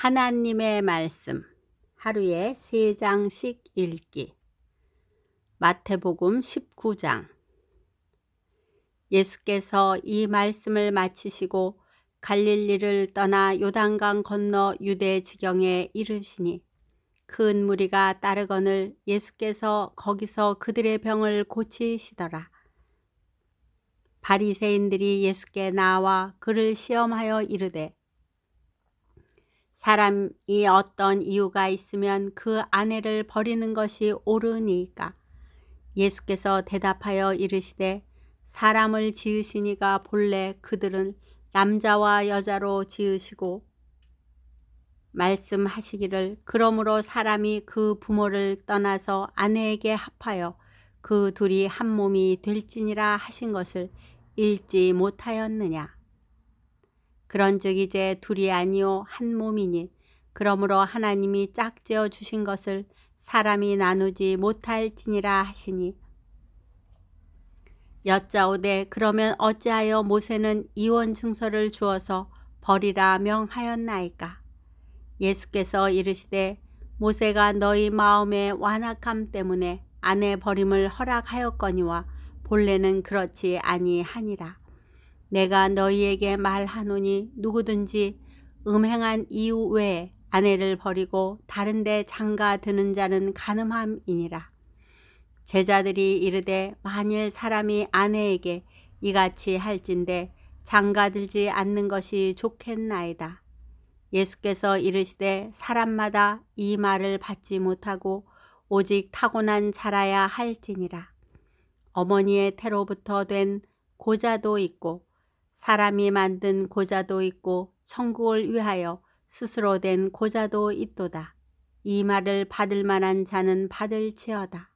하나님의 말씀 하루에 3장씩 읽기. 마태복음 19장. 예수께서 이 말씀을 마치시고 갈릴리를 떠나 요단강 건너 유대 지경에 이르시니 큰 무리가 따르거늘 예수께서 거기서 그들의 병을 고치시더라. 바리새인들이 예수께 나와 그를 시험하여 이르되 사람이 어떤 이유가 있으면 그 아내를 버리는 것이 옳으니까? 예수께서 대답하여 이르시되 사람을 지으시니가 본래 그들은 남자와 여자로 지으시고 말씀하시기를 그러므로 사람이 그 부모를 떠나서 아내에게 합하여 그 둘이 한 몸이 될지니라 하신 것을 읽지 못하였느냐? 그런즉 이제 둘이 아니요 한 몸이니 그러므로 하나님이 짝지어 주신 것을 사람이 나누지 못할지니라 하시니 여짜오되 그러면 어찌하여 모세는 이혼 증서를 주어서 버리라 명하였나이까? 예수께서 이르시되 모세가 너희 마음의 완악함 때문에 아내 버림을 허락하였거니와 본래는 그렇지 아니하니라. 내가 너희에게 말하노니 누구든지 음행한 이유 외에 아내를 버리고 다른 데 장가 드는 자는 간음함이니라. 제자들이 이르되 만일 사람이 아내에게 이같이 할진대 장가 들지 않는 것이 좋겠나이다. 예수께서 이르시되 사람마다 이 말을 받지 못하고 오직 타고난 자라야 할지니라. 어머니의 태로부터 된 고자도 있고 사람이 만든 고자도 있고 천국을 위하여 스스로 된 고자도 있도다. 이 말을 받을 만한 자는 받을지어다.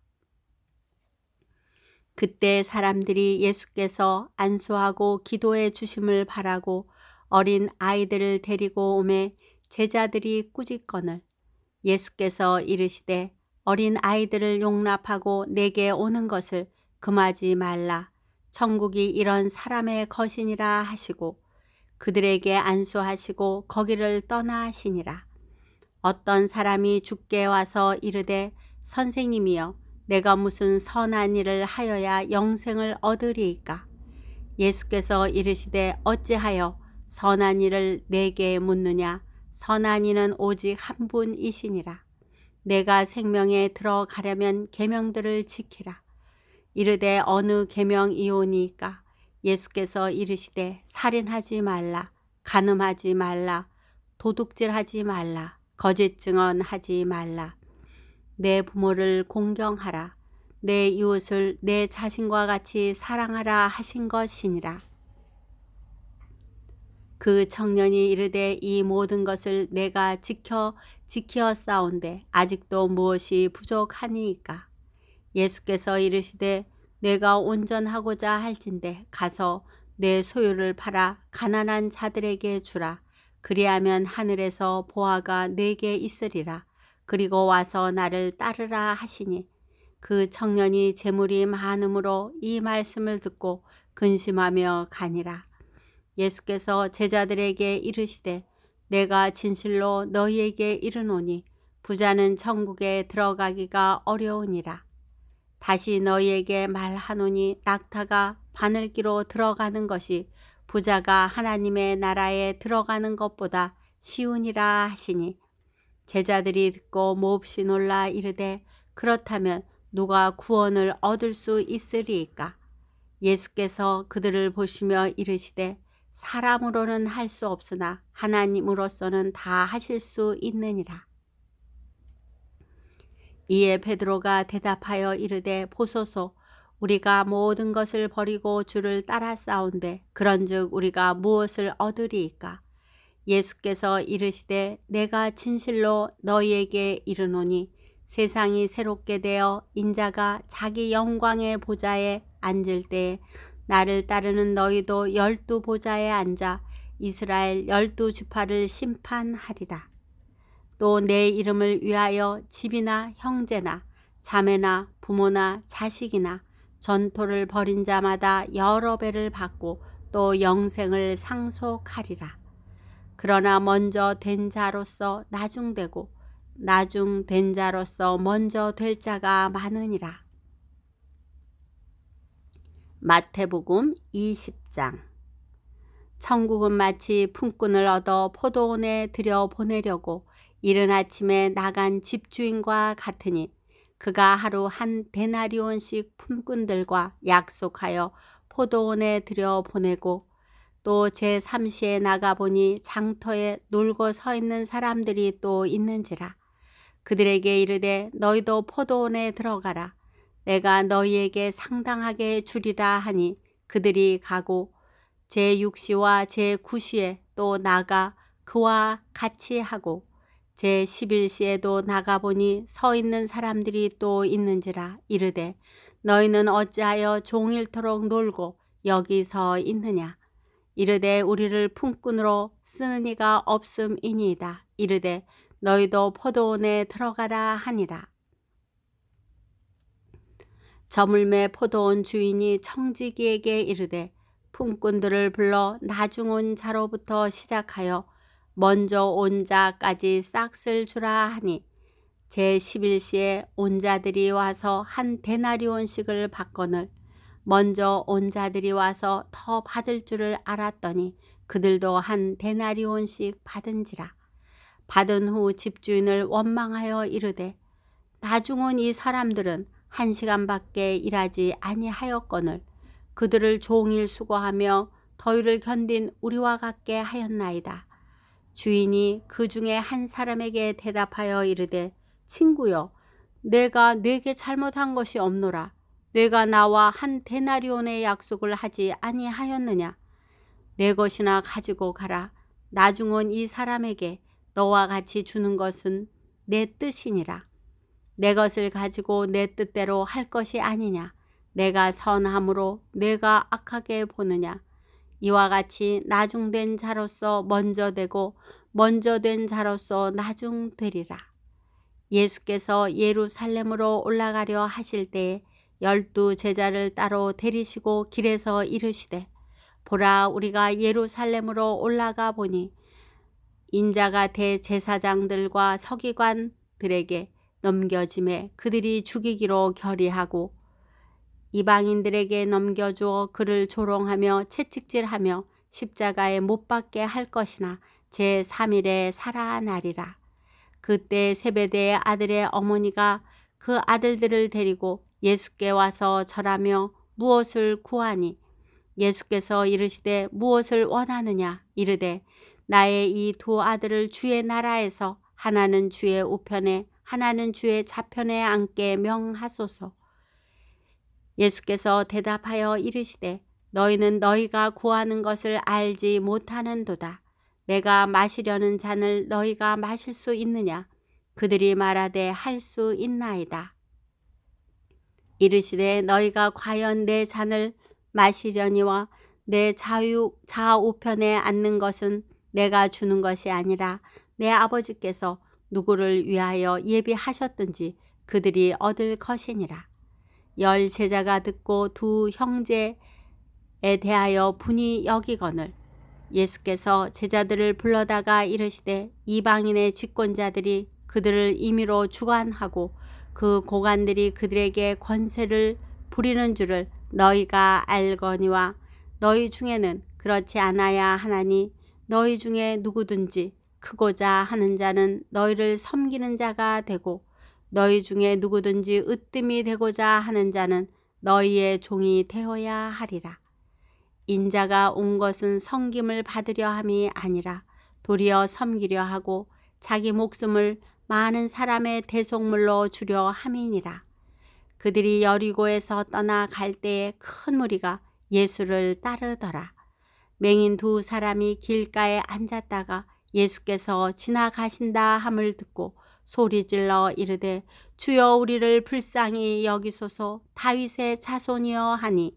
그때 사람들이 예수께서 안수하고 기도해 주심을 바라고 어린 아이들을 데리고 오매 제자들이 꾸짖거늘 예수께서 이르시되 어린 아이들을 용납하고 내게 오는 것을 금하지 말라. 천국이 이런 사람의 것이니라 하시고 그들에게 안수하시고 거기를 떠나시니라. 어떤 사람이 주께 와서 이르되 선생님이여 내가 무슨 선한 일을 하여야 영생을 얻으리이까? 예수께서 이르시되 어찌하여 선한 일을 내게 묻느냐? 선한 이는 오직 한 분이시니라. 내가 생명에 들어가려면 계명들을 지키라. 이르되 어느 계명이오니까? 예수께서 이르시되 살인하지 말라, 간음하지 말라, 도둑질하지 말라, 거짓 증언하지 말라. 내 부모를 공경하라. 내 이웃을 내 자신과 같이 사랑하라 하신 것이니라. 그 청년이 이르되 이 모든 것을 내가 지키었사온데 아직도 무엇이 부족하니이까? 예수께서 이르시되 내가 온전하고자 할진대 가서 내 소유를 팔아 가난한 자들에게 주라. 그리하면 하늘에서 보화가 내게 있으리라. 그리고 와서 나를 따르라 하시니 그 청년이 재물이 많음으로 이 말씀을 듣고 근심하며 가니라. 예수께서 제자들에게 이르시되 내가 진실로 너희에게 이르노니 부자는 천국에 들어가기가 어려우니라. 다시 너희에게 말하노니 낙타가 바늘기로 들어가는 것이 부자가 하나님의 나라에 들어가는 것보다 쉬우니라 하시니 제자들이 듣고 몹시 놀라 이르되 그렇다면 누가 구원을 얻을 수 있으리이까? 예수께서 그들을 보시며 이르시되 사람으로는 할 수 없으나 하나님으로서는 다 하실 수 있느니라. 이에 베드로가 대답하여 이르되 보소서 우리가 모든 것을 버리고 주를 따라 싸운데 그런즉 우리가 무엇을 얻으리이까? 예수께서 이르시되 내가 진실로 너희에게 이르노니 세상이 새롭게 되어 인자가 자기 영광의 보좌에 앉을 때에 나를 따르는 너희도 12 보좌에 앉아 이스라엘 12 지파를 심판하리라. 또 내 이름을 위하여 집이나 형제나 자매나 부모나 자식이나 전토를 벌인 자마다 여러 배를 받고 또 영생을 상속하리라. 그러나 먼저 된 자로서 나중되고 나중된 자로서 먼저 될 자가 많으니라. 마태복음 20장. 천국은 마치 품꾼을 얻어 포도원에 들여 보내려고 이른 아침에 나간 집주인과 같으니 그가 하루 한 데나리온씩 품꾼들과 약속하여 포도원에 들여 보내고 또 제3시에 나가보니 장터에 놀고 서 있는 사람들이 또 있는지라. 그들에게 이르되 너희도 포도원에 들어가라. 내가 너희에게 상당하게 주리라 하니 그들이 가고 제6시와 제9시에 또 나가 그와 같이 하고 제11시에도 나가보니 서 있는 사람들이 또 있는지라. 이르되 너희는 어찌하여 종일토록 놀고 여기 서 있느냐. 이르되 우리를 품꾼으로 쓰는 이가 없음이니이다. 이르되 너희도 포도원에 들어가라 하니라. 저물매 포도원 주인이 청지기에게 이르되 품꾼들을 불러 나중 온 자로부터 시작하여 먼저 온 자까지 싹쓸 주라 하니 제11시에 온 자들이 와서 한 데나리온씩을 받거늘 먼저 온 자들이 와서 더 받을 줄을 알았더니 그들도 한 데나리온씩 받은지라. 받은 후 집주인을 원망하여 이르되 나중 온 이 사람들은 1시간밖에 일하지 아니하였거늘 그들을 종일 수고하며 더위를 견딘 우리와 같게 하였나이다. 주인이 그 중에 한 사람에게 대답하여 이르되 친구여 내가 네게 잘못한 것이 없노라. 내가 나와 한 데나리온의 약속을 하지 아니하였느냐. 내 것이나 가지고 가라. 나중 온 이 사람에게 너와 같이 주는 것은 내 뜻이니라. 내 것을 가지고 내 뜻대로 할 것이 아니냐. 내가 선함으로 내가 악하게 보느냐. 이와 같이 나중된 자로서 먼저 되고 먼저 된 자로서 나중되리라. 예수께서 예루살렘으로 올라가려 하실 때에 12 제자를 따로 데리시고 길에서 이르시되 보라 우리가 예루살렘으로 올라가 보니 인자가 대제사장들과 서기관들에게 넘겨짐에 그들이 죽이기로 결의하고 이방인들에게 넘겨주어 그를 조롱하며 채찍질하며 십자가에 못 박게 할 것이나 제3일에 살아나리라. 그때 세베대의 아들의 어머니가 그 아들들을 데리고 예수께 와서 절하며 무엇을 구하니 예수께서 이르시되 무엇을 원하느냐. 이르되 나의 이 두 아들을 주의 나라에서 하나는 주의 우편에 하나는 주의 좌편에 앉게 명하소서. 예수께서 대답하여 이르시되 너희는 너희가 구하는 것을 알지 못하는도다. 내가 마시려는 잔을 너희가 마실 수 있느냐. 그들이 말하되 할 수 있나이다. 이르시되 너희가 과연 내 잔을 마시려니와 내 좌우편에 앉는 것은 내가 주는 것이 아니라 내 아버지께서 누구를 위하여 예비하셨든지 그들이 얻을 것이니라. 10 제자가 듣고 두 형제에 대하여 분이 여기거늘 예수께서 제자들을 불러다가 이르시되 이방인의 집권자들이 그들을 임의로 주관하고 그 고관들이 그들에게 권세를 부리는 줄을 너희가 알거니와 너희 중에는 그렇지 않아야 하나니 너희 중에 누구든지 크고자 하는 자는 너희를 섬기는 자가 되고 너희 중에 누구든지 으뜸이 되고자 하는 자는 너희의 종이 되어야 하리라. 인자가 온 것은 섬김을 받으려 함이 아니라 도리어 섬기려 하고 자기 목숨을 많은 사람의 대속물로 주려 함이니라. 그들이 여리고에서 떠나 갈 때에 큰 무리가 예수를 따르더라. 맹인 2 사람이 길가에 앉았다가 예수께서 지나가신다 함을 듣고 소리질러 이르되 주여 우리를 불쌍히 여기소서 다윗의 자손이여 하니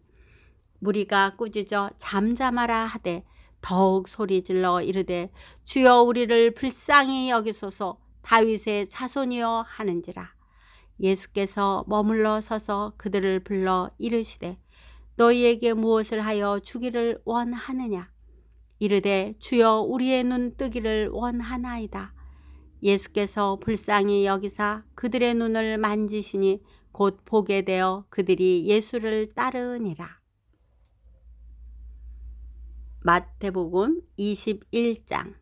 무리가 꾸짖어 잠잠하라 하되 더욱 소리질러 이르되 주여 우리를 불쌍히 여기소서 다윗의 자손이여 하는지라. 예수께서 머물러 서서 그들을 불러 이르시되 너희에게 무엇을 하여 주기를 원하느냐. 이르되 주여 우리의 눈 뜨기를 원하나이다. 예수께서 불쌍히 여기사 그들의 눈을 만지시니 곧 보게 되어 그들이 예수를 따르니라. 마태복음 21장.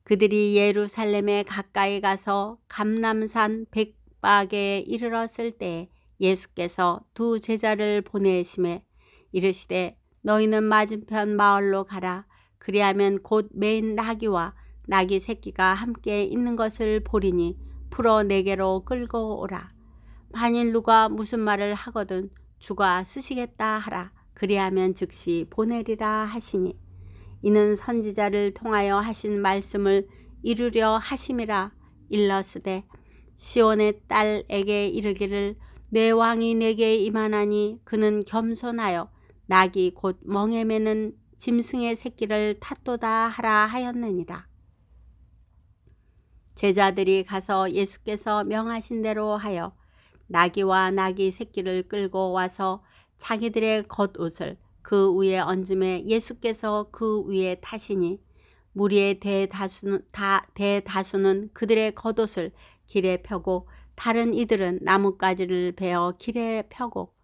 그들이 예루살렘에 가까이 가서 감람산 백박에 이르렀을 때 예수께서 두 제자를 보내심에 이르시되 너희는 맞은편 마을로 가라. 그리하면 곧 매인 나귀와 나귀 새끼가 함께 있는 것을 보리니 풀어 내게로 끌고 오라. 만일 누가 무슨 말을 하거든 주가 쓰시겠다 하라. 그리하면 즉시 보내리라 하시니 이는 선지자를 통하여 하신 말씀을 이루려 하심이라. 일러스되 시온의 딸에게 이르기를 내 왕이 내게 임하나니 그는 겸손하여 낙이 곧 멍에 매는 짐승의 새끼를 탔도다 하라 하였느니라. 제자들이 가서 예수께서 명하신 대로 하여 나귀와 나귀 새끼를 끌고 와서 자기들의 겉옷을 그 위에 얹음에 예수께서 그 위에 타시니 무리의 대다수는 그들의 겉옷을 길에 펴고 다른 이들은 나뭇가지를 베어 길에 펴고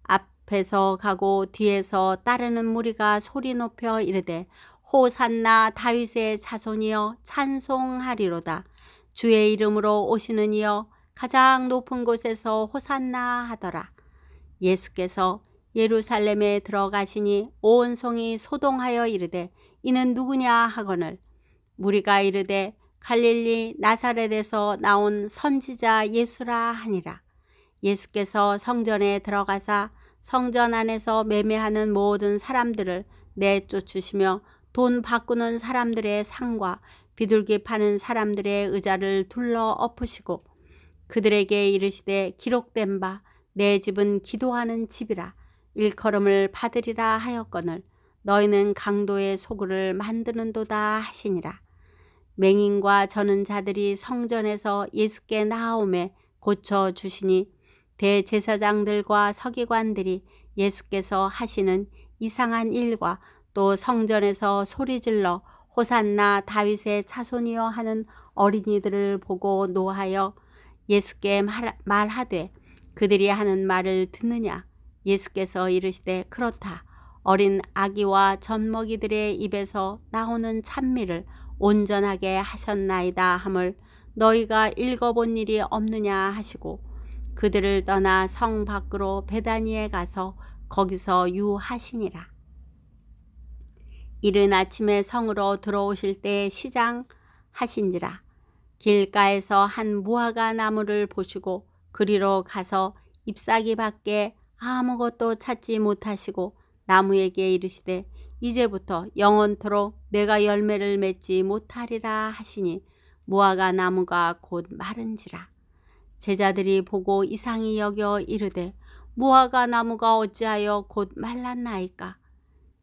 앞에서 가고 뒤에서 따르는 무리가 소리 높여 이르되 호산나 다윗의 자손이여 찬송하리로다. 주의 이름으로 오시는 이여 가장 높은 곳에서 호산나 하더라. 예수께서 예루살렘에 들어가시니 온 성이 소동하여 이르되 이는 누구냐 하거늘 무리가 이르되 갈릴리 나사렛에서 나온 선지자 예수라 하니라. 예수께서 성전에 들어가사 성전 안에서 매매하는 모든 사람들을 내쫓으시며 돈 바꾸는 사람들의 상과 비둘기 파는 사람들의 의자를 둘러 엎으시고 그들에게 이르시되 기록된 바 내 집은 기도하는 집이라 일컬음을 받으리라 하였거늘 너희는 강도의 소굴을 만드는도다 하시니라. 맹인과 저는 자들이 성전에서 예수께 나아오매 고쳐 주시니 대제사장들과 서기관들이 예수께서 하시는 이상한 일과 또 성전에서 소리질러 호산나 다윗의 자손이여 하는 어린이들을 보고 노하여 예수께 말하되 그들이 하는 말을 듣느냐. 예수께서 이르시되 그렇다. 어린 아기와 젖먹이들의 입에서 나오는 찬미를 온전하게 하셨나이다 함을 너희가 읽어본 일이 없느냐 하시고 그들을 떠나 성 밖으로 베다니에 가서 거기서 유하시니라. 이른 아침에 성으로 들어오실 때 시장하신지라. 길가에서 한 무화과 나무를 보시고 그리로 가서 잎사귀 밖에 아무것도 찾지 못하시고 나무에게 이르시되 이제부터 영원토록 내가 열매를 맺지 못하리라 하시니 무화과 나무가 곧 마른지라. 제자들이 보고 이상히 여겨 이르되 무화과 나무가 어찌하여 곧 말랐나이까.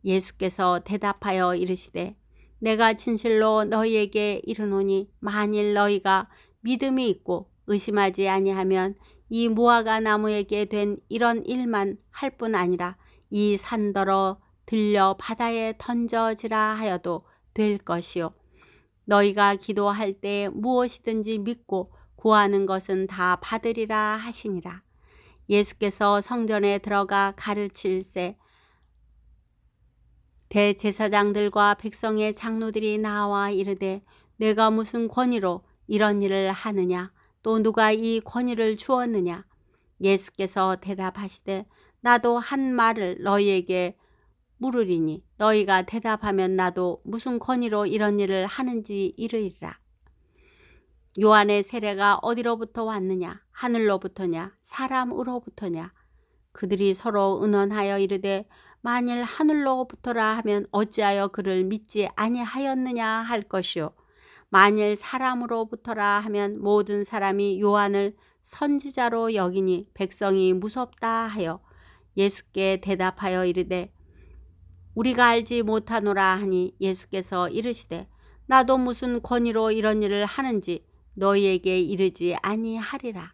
예수께서 대답하여 이르시되 내가 진실로 너희에게 이르노니 만일 너희가 믿음이 있고 의심하지 아니하면 이 무화과 나무에게 된 이런 일만 할 뿐 아니라 이 산더러 들려 바다에 던져지라 하여도 될 것이요. 너희가 기도할 때 무엇이든지 믿고 구하는 것은 다 받으리라 하시니라. 예수께서 성전에 들어가 가르칠세 대제사장들과 백성의 장로들이 나와 이르되 내가 무슨 권위로 이런 일을 하느냐. 또 누가 이 권위를 주었느냐. 예수께서 대답하시되 나도 한 말을 너희에게 물으리니 너희가 대답하면 나도 무슨 권위로 이런 일을 하는지 이르리라. 요한의 세례가 어디로부터 왔느냐. 하늘로부터냐 사람으로부터냐. 그들이 서로 의논하여 이르되 만일 하늘로부터라 하면 어찌하여 그를 믿지 아니하였느냐 할 것이요. 만일 사람으로부터라 하면 모든 사람이 요한을 선지자로 여기니 백성이 무섭다 하여 예수께 대답하여 이르되 우리가 알지 못하노라 하니 예수께서 이르시되 나도 무슨 권위로 이런 일을 하는지 너희에게 이르지 아니하리라.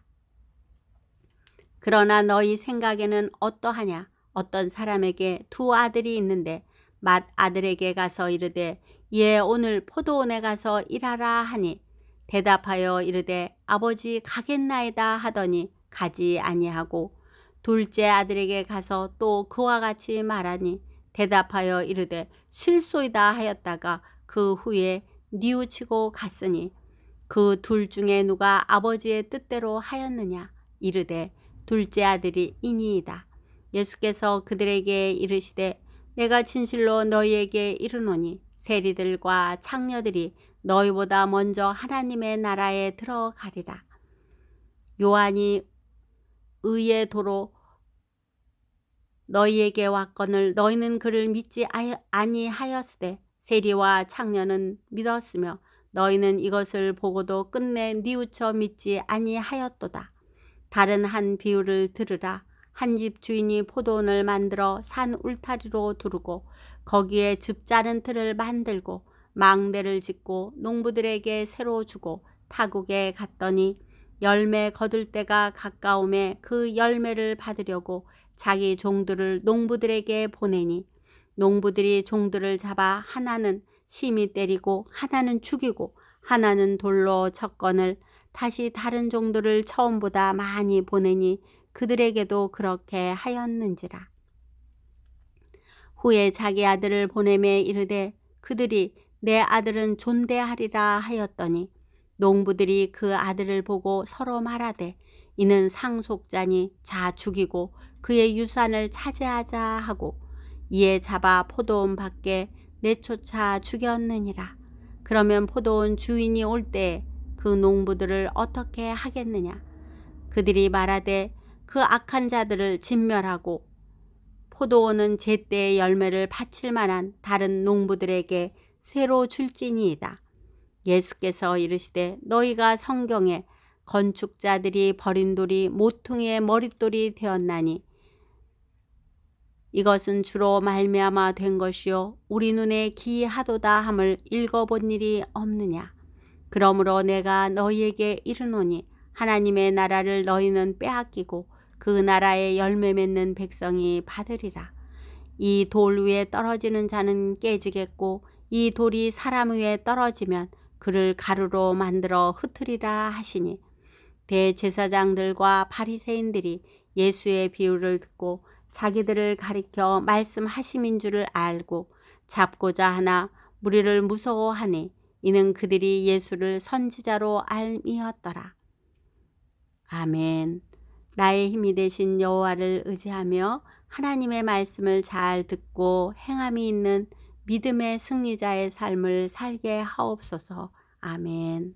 그러나 너희 생각에는 어떠하냐. 어떤 사람에게 두 아들이 있는데 맏 아들에게 가서 이르되 예 오늘 포도원에 가서 일하라 하니 대답하여 이르되 아버지 가겠나이다 하더니 가지 아니하고 둘째 아들에게 가서 또 그와 같이 말하니 대답하여 이르되 실소이다 하였다가 그 후에 뉘우치고 갔으니 그 둘 중에 누가 아버지의 뜻대로 하였느냐 이르되 둘째 아들이 이니이다. 예수께서 그들에게 이르시되 내가 진실로 너희에게 이르노니 세리들과 창녀들이 너희보다 먼저 하나님의 나라에 들어가리라. 요한이 의의 도로 너희에게 왔거늘 너희는 그를 믿지 아니하였으되 세리와 창녀는 믿었으며 너희는 이것을 보고도 끝내 뉘우쳐 믿지 아니하였도다. 다른 한 비유를 들으라. 한 집 주인이 포도원을 만들어 산 울타리로 두르고 거기에 즙 짜는 틀을 만들고 망대를 짓고 농부들에게 새로 주고 타국에 갔더니 열매 거둘 때가 가까움에 그 열매를 받으려고 자기 종들을 농부들에게 보내니 농부들이 종들을 잡아 하나는 심히 때리고 하나는 죽이고 하나는 돌로 쳤거늘 다시 다른 종들을 처음보다 많이 보내니 그들에게도 그렇게 하였는지라. 후에 자기 아들을 보내매 이르되 그들이 내 아들은 존대하리라 하였더니 농부들이 그 아들을 보고 서로 말하되 이는 상속자니 자 죽이고 그의 유산을 차지하자 하고 이에 잡아 포도원 밖에 내쫓아 죽였느니라. 그러면 포도원 주인이 올 때에 그 농부들을 어떻게 하겠느냐. 그들이 말하되 그 악한 자들을 진멸하고 포도원은 제때의 열매를 바칠 만한 다른 농부들에게 새로 줄지니이다. 예수께서 이르시되 너희가 성경에 건축자들이 버린 돌이 모퉁이의 머릿돌이 되었나니 이것은 주로 말미암아 된 것이요 우리 눈에 기이하도다 함을 읽어본 일이 없느냐. 그러므로 내가 너희에게 이르노니 하나님의 나라를 너희는 빼앗기고 그 나라의 열매 맺는 백성이 받으리라. 이 돌 위에 떨어지는 자는 깨지겠고 이 돌이 사람 위에 떨어지면 그를 가루로 만들어 흩으리라 하시니 대제사장들과 바리새인들이 예수의 비유를 듣고 자기들을 가리켜 말씀하심인 줄을 알고 잡고자 하나 무리를 무서워하니 이는 그들이 예수를 선지자로 알미었더라. 아멘. 나의 힘이 되신 여호와를 의지하며 하나님의 말씀을 잘 듣고 행함이 있는 믿음의 승리자의 삶을 살게 하옵소서. 아멘.